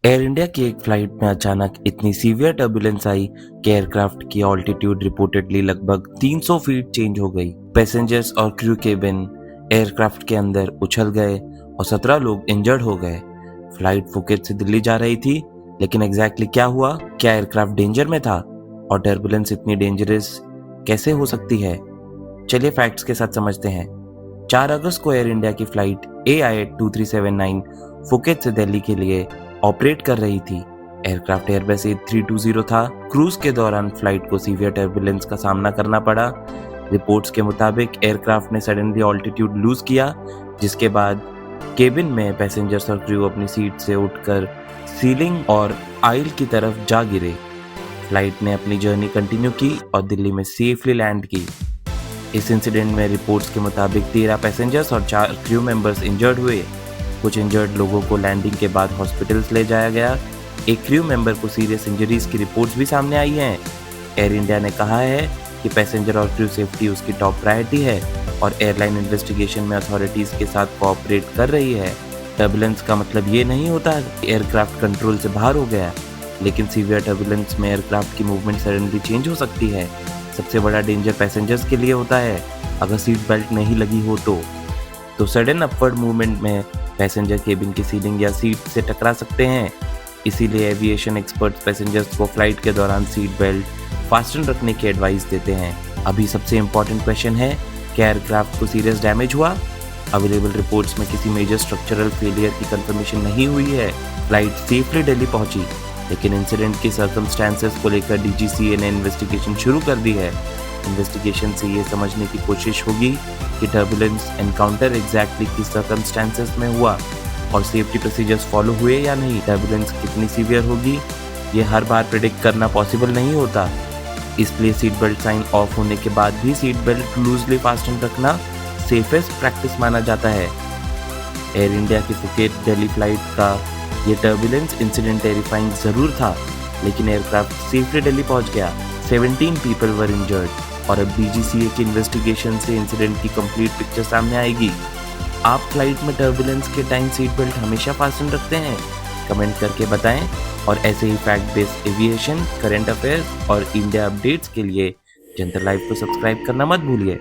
Air India की एक flight में अचानक इतनी सीवियर टर्बुलेंस आई कि एयरक्राफ्ट की ऑल्टीट्यूड रिपोर्टेडली लगभग 300 फीट चेंज हो गई। पैसेंजर्स और क्रू केबिन एयरक्राफ्ट के अंदर उछल गए और 17 लोग इंजर्ड हो गए। फ्लाइट फुकेट से दिल्ली जा रही थी, लेकिन एग्जैक्टली क्या हुआ? क्या एयरक्राफ्ट डेंजर में था? और टर्बुलेंस इतनी डेंजरस कैसे हो सकती है? चलिए फैक्ट्स के साथ समझते हैं। 4 अगस्त को एयर इंडिया की फ्लाइट AI2379 फुकेट से दिल्ली के लिए ऑपरेट कर रही थी। एयरक्राफ्ट एयरबस A320 था। क्रूज के दौरान फ्लाइट को सीवियर टर्बुलेंस का सामना करना पड़ा। रिपोर्ट्स के मुताबिक एयरक्राफ्ट ने सडनली ऑल्टीट्यूड लूज किया, जिसके बाद केबिन में पैसेंजर्स और क्रू अपनी सीट से उठकर सीलिंग और आइल की तरफ जा गिरे। फ्लाइट ने अपनी जर्नी कंटिन्यू की और दिल्ली में सेफली लैंड की। इस इंसिडेंट में रिपोर्ट्स के मुताबिक 13 पैसेंजर्स और 4 क्रू मेंबर्स इंजर्ड हुए। कुछ इंजर्ड लोगों को लैंडिंग के बाद हॉस्पिटल्स ले जाया गया। एक क्रू मेंबर को सीरियस इंजरीज की रिपोर्ट्स भी सामने आई हैं। एयर इंडिया ने कहा है कि पैसेंजर और क्रू सेफ्टी उसकी टॉप प्रायोरिटी है और एयरलाइन इन्वेस्टिगेशन में अथॉरिटीज के साथ कोऑपरेट कर रही है। टर्बुलेंस का मतलब ये नहीं होता कि एयरक्राफ्ट कंट्रोल से बाहर हो गया, लेकिन सीवियर टर्बुलेंस में एयरक्राफ्ट की मूवमेंट सडनली चेंज हो सकती है। सबसे बड़ा डेंजर पैसेंजर्स के लिए होता है। अगर सीट बेल्ट नहीं लगी हो तो सडन अपवर्ड मूवमेंट में पैसेंजर केबिन की सीलिंग या सीट से टकरा सकते हैं। इसीलिए एविएशन एक्सपर्ट्स पैसेंजर्स को फ्लाइट के दौरान सीट बेल्ट फास्टन रखने की एडवाइस देते हैं। अभी सबसे इम्पोर्टेंट क्वेश्चन है, क्या एयरक्राफ्ट को सीरियस डैमेज हुआ? अवेलेबल रिपोर्ट्स में किसी मेजर स्ट्रक्चरल फेलियर की कंफर्मेशन नहीं हुई है। फ्लाइट सेफली दिल्ली पहुंची, लेकिन इंसिडेंट के सर्कमस्टेंसेस को लेकर DGCA ने इन्वेस्टिगेशन शुरू कर दी है। इन्वेस्टिगेशन से ये समझने की कोशिश होगी कि टर्बुलेंस एनकाउंटर एग्जैक्टली किस सर्कमस्टेंसेस में हुआ और सेफ्टी प्रोसीजर्स फॉलो हुए या नहीं। टर्बुलेंस कितनी सीवियर होगी ये हर बार प्रेडिक्ट करना पॉसिबल नहीं होता, इसलिए सीट बेल्ट साइन ऑफ होने के बाद भी सीट बेल्ट लूजली फास्टन रखना सेफेस्ट प्रैक्टिस माना जाता है। एयर इंडिया की फुकेट दिल्ली फ्लाइट का ये टर्बुलेंस इंसिडेंट टेरिफाइंग जरूर था, लेकिन एयरक्राफ्ट सेफली दिल्ली पहुंच गया। 17 पीपल वर इंजर्ड और अब DGCA की इन्वेस्टिगेशन से इंसिडेंट की कंप्लीट पिक्चर सामने आएगी। आप फ्लाइट में टर्बुलेंस के टाइम सीट बेल्ट हमेशा फास्टन रखते हैं? कमेंट करके बताएं और ऐसे ही fact based aviation, current affairs और इंडिया अपडेट्स के लिए जनता लाइव को सब्सक्राइब करना मत भूलिए।